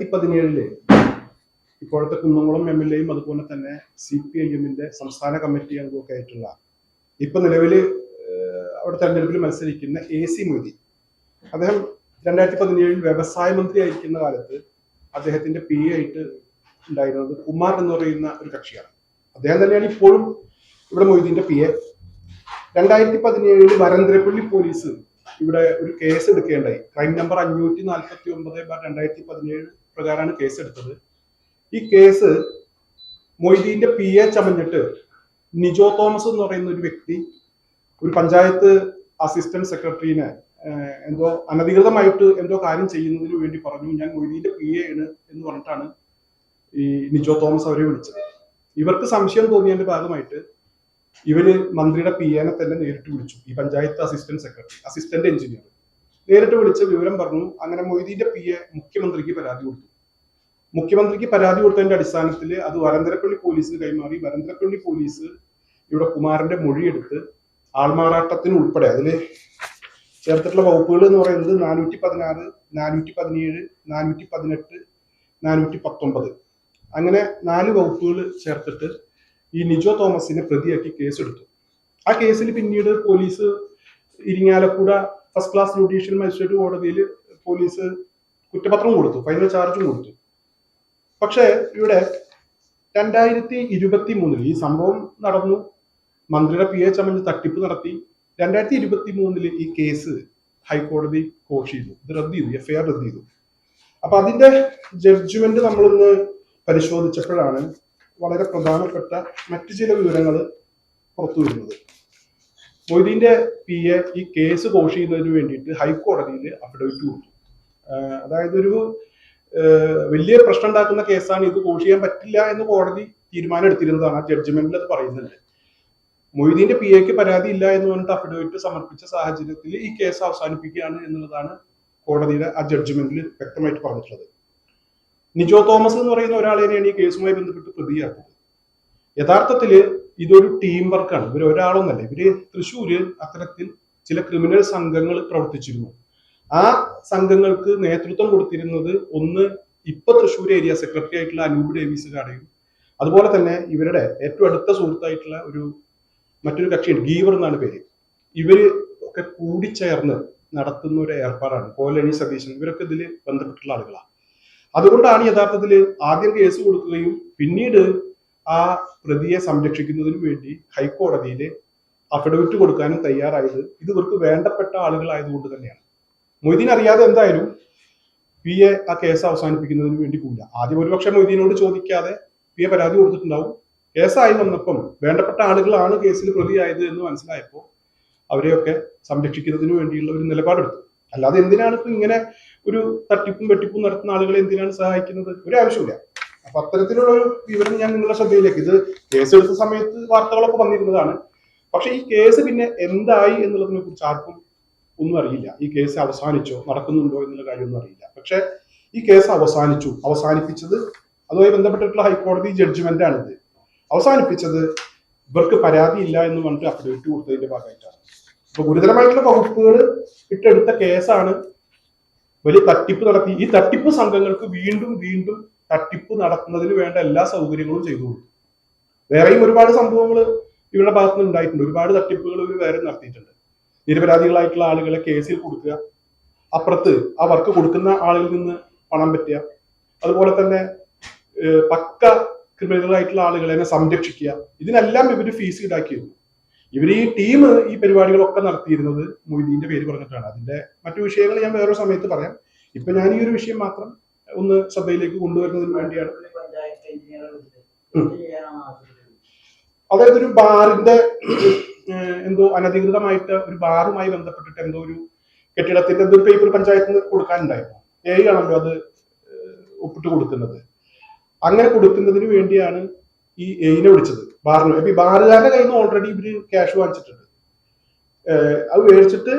2017 ഇപ്പോഴത്തെ കുന്നംകുളം MLA അതുപോലെ തന്നെ CPIM സംസ്ഥാന കമ്മിറ്റി അംഗമൊക്കെ ആയിട്ടുള്ള ഇപ്പൊ നിലവിൽ അവിടെ തെരഞ്ഞെടുപ്പിൽ മത്സരിക്കുന്ന AC മൊയ്തീൻ, അദ്ദേഹം 2017 വ്യവസായ മന്ത്രി ആയിരിക്കുന്ന കാലത്ത് അദ്ദേഹത്തിന്റെ PA ആയിട്ട് ഉണ്ടായിരുന്നത് കുമാർ എന്ന് പറയുന്ന ഒരു കക്ഷിയാണ്. അദ്ദേഹം തന്നെയാണ് ഇപ്പോഴും ഇവിടെ മൊയ്തീന്റെ PA. 2017 വരന്തരപ്പള്ളി പോലീസ് ഇവിടെ ഒരു കേസ് എടുക്കേണ്ടായി. ക്രൈം നമ്പർ 549/2017 പ്രകാരമാണ് കേസ് എടുത്തത്. ഈ കേസ് മൊയ്തീന്റെ PA ചമഞ്ഞിട്ട് നിജോ തോമസ് എന്ന് പറയുന്ന ഒരു വ്യക്തി ഒരു പഞ്ചായത്ത് അസിസ്റ്റന്റ് സെക്രട്ടറിനെ എന്തോ അനധികൃതമായിട്ട് എന്തോ കാര്യം ചെയ്യുന്നതിന് വേണ്ടി പറഞ്ഞു, ഞാൻ മൊയ്തീന്റെ PA ആണ് എന്ന് പറഞ്ഞിട്ടാണ് ഈ നിജോ തോമസ് അവരെ വിളിച്ചത്. ഇവർക്ക് സംശയം തോന്നിയതിന്റെ ഭാഗമായിട്ട് ഇവര് മന്ത്രിയുടെ PA തന്നെ നേരിട്ട് വിളിച്ചു. ഈ പഞ്ചായത്ത് അസിസ്റ്റന്റ് എഞ്ചിനീയർ നേരിട്ട് വിളിച്ച് വിവരം പറഞ്ഞു. അങ്ങനെ മൊയ്തീന്റെ PA മുഖ്യമന്ത്രിക്ക് പരാതി കൊടുത്തു. മുഖ്യമന്ത്രിക്ക് പരാതി കൊടുത്തതിന്റെ അടിസ്ഥാനത്തിൽ അത് വരന്തരപ്പള്ളി പോലീസിന് കൈമാറി. വരന്തരപ്പള്ളി പോലീസ് ഇവിടെ കുമാരന്റെ മൊഴിയെടുത്ത് ആൾമാറാട്ടത്തിന് ഉൾപ്പെടെ അതില് ചേർത്തിട്ടുള്ള വകുപ്പുകൾ എന്ന് പറയുന്നത് 416, 417, 418, 419 അങ്ങനെ 4 വകുപ്പുകൾ ചേർത്തിട്ട് ഈ നിജോ തോമസിനെ പ്രതിയാക്കി കേസെടുത്തു. ആ കേസിൽ പിന്നീട് police Irinjalakuda first class judicial magistrate കോടതിയിൽ പോലീസ് കുറ്റപത്രം കൊടുത്തു, ഫൈനൽ ചാർജും കൊടുത്തു. പക്ഷേ ഇവിടെ 2023 ഈ സംഭവം നടന്നു. മന്ത്രിയുടെ PA ചമഞ്ഞ് തട്ടിപ്പ് നടത്തി. 2023 ഈ കേസ് ഹൈക്കോടതി കോഷ് ചെയ്തു, ഇത് റദ്ദ് ചെയ്തു, FIR റദ്ദ് ചെയ്തു. അപ്പൊ അതിന്റെ ജഡ്ജ്മെന്റ് നമ്മളൊന്ന് പരിശോധിച്ചപ്പോഴാണ് വളരെ പ്രധാനപ്പെട്ട മറ്റു ചില വിവരങ്ങൾ പുറത്തു വരുന്നത്. മൊയ്തീന്റെ PA ഈ കേസ് കോഷ് ചെയ്യുന്നതിന് വേണ്ടിയിട്ട് ഹൈക്കോടതിയിൽ അഫിഡവിറ്റ് കൊടുത്തു. അതായത് ഒരു വലിയ പ്രശ്നം ഉണ്ടാക്കുന്ന കേസാണ്, ഇത് കോഷ് ചെയ്യാൻ പറ്റില്ല എന്ന് കോടതി തീരുമാനം എടുത്തിരുന്നതാണ്. ആ ജഡ്ജ്മെന്റിൽ അത് പറയുന്നുണ്ട്. മൊയ്തീന്റെ PAക്ക് പരാതി ഇല്ല എന്ന് പറഞ്ഞിട്ട് അഫിഡവിറ്റ് സമർപ്പിച്ച സാഹചര്യത്തിൽ ഈ കേസ് അവസാനിപ്പിക്കുകയാണ് എന്നുള്ളതാണ് കോടതിയുടെ ആ ജഡ്ജ്മെന്റിൽ വ്യക്തമായിട്ട് പറഞ്ഞിട്ടുള്ളത്. നിജോ തോമസ് എന്ന് പറയുന്ന ഒരാളെയാണ് ഈ കേസുമായി ബന്ധപ്പെട്ട് പ്രതിയാക്കുന്നത്. യഥാർത്ഥത്തില് ഇതൊരു ടീം വർക്കാണ്. ഇവർ ഒരാളൊന്നല്ല. ഇവര് തൃശ്ശൂര് അത്തരത്തിൽ ചില ക്രിമിനൽ സംഘങ്ങൾ പ്രവർത്തിച്ചിരുന്നു. ആ സംഘങ്ങൾക്ക് നേതൃത്വം കൊടുത്തിരുന്നത് ഒന്ന് ഇപ്പൊ തൃശ്ശൂർ ഏരിയ സെക്രട്ടറി ആയിട്ടുള്ള അനൂപ് ഡേവിസുകാരെയും അതുപോലെ തന്നെ ഇവരുടെ ഏറ്റവും അടുത്ത സുഹൃത്തായിട്ടുള്ള മറ്റൊരു കക്ഷിയുണ്ട്, ഗീവർ എന്നാണ് പേര്. ഇവര് ഒക്കെ കൂടിച്ചേർന്ന് നടത്തുന്ന ഒരു ഏർപ്പാടാണ്. കോലണി സതീശൻ, ഇവരൊക്കെ ഇതിൽ ബന്ധപ്പെട്ടുള്ള ആളുകളാണ്. അതുകൊണ്ടാണ് യഥാർത്ഥത്തിൽ ആദ്യം കേസ് കൊടുക്കുകയും പിന്നീട് ആ പ്രതിയെ സംരക്ഷിക്കുന്നതിന് വേണ്ടി ഹൈക്കോടതിയിൽ അഫിഡവിറ്റ് കൊടുക്കാനും തയ്യാറായത്. ഇത് ഇവർക്ക് വേണ്ടപ്പെട്ട ആളുകളായതുകൊണ്ട് തന്നെയാണ്. മൊയ്തീൻ അറിയാതെ എന്തായാലും PA ആ കേസ് അവസാനിപ്പിക്കുന്നതിന് വേണ്ടി പോയില്ല. ആദ്യം ഒരുപക്ഷെ മൊയ്തീനോട് ചോദിക്കാതെ PA പരാതി കൊടുത്തിട്ടുണ്ടാവും. കേസായി വന്നപ്പം വേണ്ടപ്പെട്ട ആളുകളാണ് കേസിൽ പ്രതിയായത് എന്ന് മനസ്സിലായപ്പോൾ അവരെയൊക്കെ സംരക്ഷിക്കുന്നതിന് വേണ്ടിയുള്ള ഒരു നിലപാടെടുത്തു. അല്ലാതെ എന്തിനാണ് ഇപ്പൊ ഇങ്ങനെ ഒരു തട്ടിപ്പും വെട്ടിപ്പും നടത്തുന്ന ആളുകളെ എന്തിനാണ് സഹായിക്കുന്നത്? ഒരു ആവശ്യമില്ല. അപ്പൊ അത്തരത്തിലുള്ള ഒരു വിവരം ഞാൻ നിങ്ങളുടെ ശ്രദ്ധയിലേക്ക്, ഇത് കേസെടുത്ത സമയത്ത് വാർത്തകളൊക്കെ വന്നിരുന്നതാണ്. പക്ഷെ ഈ കേസ് പിന്നെ എന്തായി എന്നുള്ളതിനെ കുറിച്ച് ആർക്കും ഒന്നും അറിയില്ല. ഈ കേസ് അവസാനിച്ചോ നടക്കുന്നുണ്ടോ എന്നുള്ള കാര്യമൊന്നും അറിയില്ല. പക്ഷെ ഈ കേസ് അവസാനിപ്പിച്ചത് അതുമായി ബന്ധപ്പെട്ടിട്ടുള്ള ഹൈക്കോടതി ജഡ്ജ്മെന്റ് ആണിത്. അവസാനിപ്പിച്ചത് ഇവർക്ക് പരാതി ഇല്ല എന്ന് പറഞ്ഞിട്ട് അഫിഡവിറ്റ് കൊടുത്തതിന്റെ ഭാഗമായിട്ടാണ്. അപ്പൊ ഗുരുതരമായിട്ടുള്ള വകുപ്പുകൾ ഇട്ടെടുത്ത കേസാണ്. വലിയ തട്ടിപ്പ് നടത്തി. ഈ തട്ടിപ്പ് സംഘങ്ങൾക്ക് വീണ്ടും വീണ്ടും തട്ടിപ്പ് നടത്തുന്നതിന് വേണ്ട എല്ലാ സൗകര്യങ്ങളും ചെയ്തു കൊടുത്തു. വേറെയും ഒരുപാട് സംഭവങ്ങൾ ഇവരുടെ ഭാഗത്ത് നിന്ന് ഉണ്ടായിട്ടുണ്ട്. ഒരുപാട് തട്ടിപ്പുകൾ ഇവർ വേറെ നടത്തിയിട്ടുണ്ട്. നിരപരാധികളായിട്ടുള്ള ആളുകളെ കേസിൽ കൊടുക്കുക, അപ്പുറത്ത് ആ വർക്ക് കൊടുക്കുന്ന ആളിൽ നിന്ന് പണം പറ്റുക, അതുപോലെ തന്നെ പക്ക ക്രിമിനലായിട്ടുള്ള ആളുകളെ സംരക്ഷിക്കുക. ഇതിനെല്ലാം ഇവര് ഫീസ് ഈടാക്കിയിരുന്നു. ഇവർ ഈ ടീം ഈ പരിപാടികളൊക്കെ നടത്തിയിരുന്നത് മൊയ്തീന്റെ പേര് പറഞ്ഞിട്ടാണ്. അതിന്റെ മറ്റു വിഷയങ്ങൾ ഞാൻ വേറൊരു സമയത്ത് പറയാം. ഇപ്പൊ ഞാൻ ഈ ഒരു വിഷയം മാത്രം ഒന്ന് ശ്രദ്ധയിലേക്ക് കൊണ്ടുവരുന്നതിന് വേണ്ടിയാണ്. അതായത് ഒരു ബാറിന്റെ എന്തോ അനധികൃതമായിട്ട് ഒരു ബാറുമായി ബന്ധപ്പെട്ടിട്ട് എന്തോ ഒരു കെട്ടിടത്തിന്റെ എന്തോ ഒരു പേപ്പർ പഞ്ചായത്തിന് കൊടുക്കാനുണ്ടായിരുന്നു. ആണല്ലോ അത് ഒപ്പിട്ട് കൊടുക്കുന്നത്. അങ്ങനെ കൊടുക്കുന്നതിന് വേണ്ടിയാണ് ഈ എയിനെ വിളിച്ചത് ബാറിന്. അപ്പൊ ഈ ബാറുകാരുടെ കയ്യിൽ നിന്ന് ഓൾറെഡി ഇവര് ക്യാഷ് വാങ്ങിച്ചിട്ടുണ്ട്. അത് മേടിച്ചിട്ട്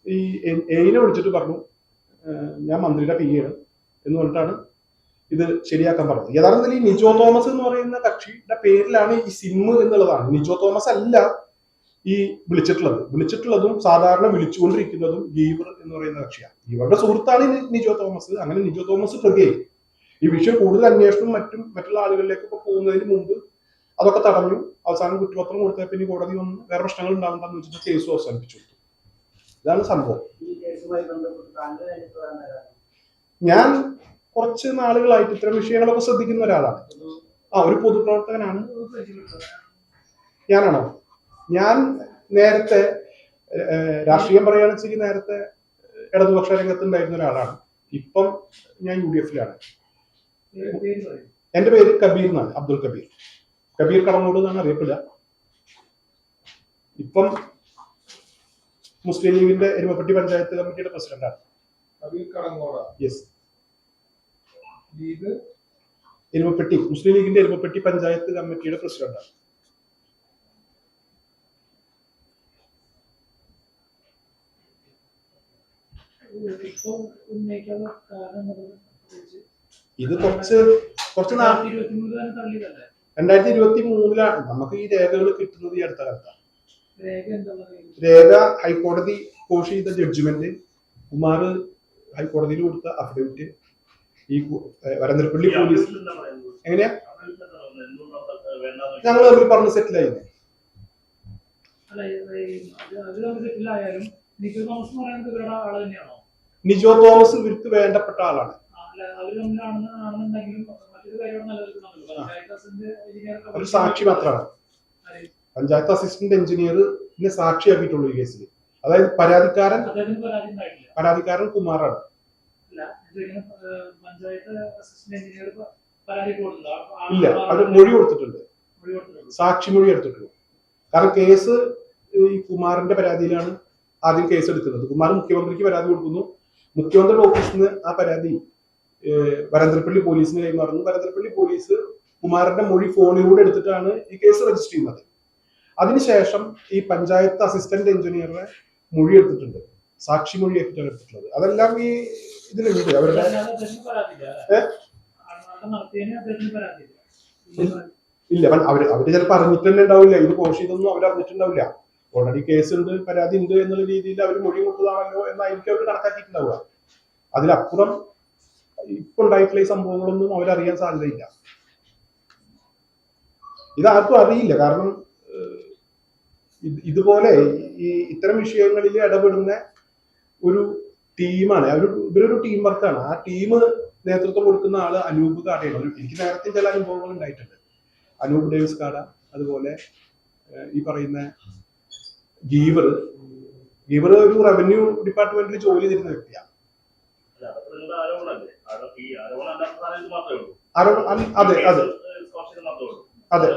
ഈ എയിനെ വിളിച്ചിട്ട് പറഞ്ഞു, ഞാൻ മന്ത്രിയുടെ PA ആണ് എന്ന് പറഞ്ഞിട്ടാണ് ഇത് ശരിയാക്കാൻ പറഞ്ഞത്. യഥാർത്ഥത്തിൽ ഈ നിജോ തോമസ് എന്ന് പറയുന്ന കക്ഷിയുടെ പേരിലാണ് ഈ സിം എന്നുള്ളതാണ്. നിജോ തോമസ് അല്ല ഈ വിളിച്ചിട്ടുള്ളതും സാധാരണ വിളിച്ചുകൊണ്ടിരിക്കുന്നതും ഗീവർ എന്ന് പറയുന്ന കക്ഷിയാണ്. ഇവരുടെ സുഹൃത്താണ് നിജോ തോമസ്. അങ്ങനെ നിജോ തോമസ് പ്രതിയായി. ഈ വിഷയം കൂടുതൽ അന്വേഷണവും മറ്റുള്ള ആളുകളിലേക്കൊക്കെ പോകുന്നതിന് മുമ്പ് അതൊക്കെ തടഞ്ഞു. അവസാനം കുറ്റപത്രം കൊടുത്ത പിന്നെ കോടതി വന്ന് വേറെ പ്രശ്നങ്ങൾ ഉണ്ടാകുന്നതെന്ന് വെച്ചിട്ട് കേസ് അവസാനിപ്പിച്ചു. ഇതാണ് സംഭവം. ഞാൻ കുറച്ച് നാളുകളായിട്ട് ഇത്തരം വിഷയങ്ങളൊക്കെ ശ്രദ്ധിക്കുന്ന ഒരാളാണ്. ഒരു പൊതുപ്രവർത്തകനാണ്. ഞാനാണോ? ഞാൻ നേരത്തെ രാഷ്ട്രീയം പറയുകയാണെന്ന് വെച്ചാൽ നേരത്തെ ഇടതുപക്ഷ രംഗത്ത് ഉണ്ടായിരുന്ന ഒരാളാണ്. ഇപ്പം ഞാൻ UDF ലാണ്. എന്റെ പേര് കബീർ എന്നാണ്, അബ്ദുൽ കബീർ. കബീർ കടങ്ങോട് എന്നാണ് അറിയപ്പെടുക. ഇപ്പം മുസ്ലിം ലീഗിന്റെ എരുമപ്പെട്ടി പഞ്ചായത്ത് കമ്മിറ്റിയുടെ പ്രസിഡന്റാണ്. യെസ്. എരുമപ്പെട്ടി മുസ്ലിം ലീഗിന്റെ എരുമപ്പെട്ടി പഞ്ചായത്ത് കമ്മിറ്റിയുടെ പ്രസിഡന്റാണ്. ഇത് കുറച്ച് 2023 നമുക്ക് ഈ രേഖകൾ കിട്ടുന്നത് ഈ അടുത്ത കാലത്താണ്. രേഖ ഹൈക്കോടതി കോഷ് ചെയ്ത ജഡ്ജ്മെന്റ്, കുമാർ ഹൈക്കോടതിയിൽ കൊടുത്ത അഫിഡവിറ്റ്, ഈ വരന്തരപ്പള്ളി പോലീസ് എങ്ങനെയാ ഞങ്ങൾ തമ്മിൽ പറഞ്ഞ് സെറ്റിൽ ആയിരുന്നു. നിജോ തോമസ് ഇവർക്ക് വേണ്ടപ്പെട്ട ആളാണ്. ഒരു സാക്ഷി മാത്രമാണ്. പഞ്ചായത്ത് അസിസ്റ്റന്റ് എഞ്ചിനീയറിനെ സാക്ഷിയാക്കിയിട്ടുള്ളൂ ഈ കേസിൽ. അതായത് പരാതിക്കാരൻ കുമാറാണ്. ഇല്ല, അത് മൊഴി കൊടുത്തിട്ടുണ്ട്, സാക്ഷി മൊഴി എടുത്തിട്ടുള്ളൂ. കാരണം കേസ് ഈ കുമാറിന്റെ പരാതിയിലാണ് ആദ്യം കേസ് എടുക്കുന്നത്. കുമാർ മുഖ്യമന്ത്രിക്ക് പരാതി കൊടുക്കുന്നു. മുഖ്യമന്ത്രിയുടെ ഓഫീസിൽ നിന്ന് ആ പരാതി വരന്തരപ്പള്ളി പോലീസിന് കൈമാറുന്നു. വരന്തരപ്പള്ളി പോലീസ് കുമാറിന്റെ മൊഴി ഫോണിലൂടെ എടുത്തിട്ടാണ് ഈ കേസ് രജിസ്റ്റർ ചെയ്യുന്നത്. അതിനുശേഷം ഈ പഞ്ചായത്ത് അസിസ്റ്റന്റ് എഞ്ചിനീയറുടെ മൊഴി എടുത്തിട്ടുണ്ട്, സാക്ഷി മൊഴി എടുത്തിട്ടുള്ളത്. അതെല്ലാം ഈ ഇതിലുണ്ട്. അവരുടെ ഇല്ല, അവര് ചിലപ്പോൾ അറിഞ്ഞിട്ട് തന്നെ ഉണ്ടാവില്ല. ഇത് കോഷ് ചെയ്തൊന്നും അവർ അറിഞ്ഞിട്ടുണ്ടാവില്ല. ഓൾറെഡി കേസ് ഉണ്ട്, പരാതി ഉണ്ട് എന്നുള്ള രീതിയിൽ അവർ മൊഴി കൊടുത്തതാണല്ലോ എന്നായിരിക്കും അവർ കണക്കാക്കിയിട്ടുണ്ടാവുക. അതിലപ്പുറം ഇപ്പൊ ഉണ്ടായിട്ടുള്ള ഈ സംഭവങ്ങളൊന്നും അവരറിയാൻ സാധ്യതയില്ല. ഇതാർക്കും അറിയില്ല. കാരണം ഇതുപോലെ ഈ ഇത്തരം വിഷയങ്ങളിൽ ഇടപെടുന്ന ഒരു ടീമാണ്. ഇവരൊരു ടീം വർക്കാണ്. ആ ടീം നേതൃത്വം കൊടുക്കുന്ന ആള് അനൂപ് കാടയാണ്. എനിക്ക് നേരത്തെ ചില അനുഭവങ്ങൾ ഉണ്ടായിട്ടുണ്ട്. അനൂപ് ഡേവിസ് കാട, അതുപോലെ ഈ പറയുന്ന ഗീവർ ഒരു റവന്യൂ ഡിപ്പാർട്ട്മെന്റിൽ ജോലി ചെയ്തിരുന്ന വ്യക്തിയാണ്. അതെ അതെ അതെ അതെ അതെ അതെ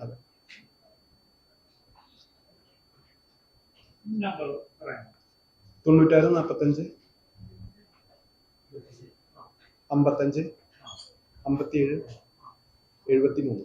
അതെ. 96 45 55 57 73.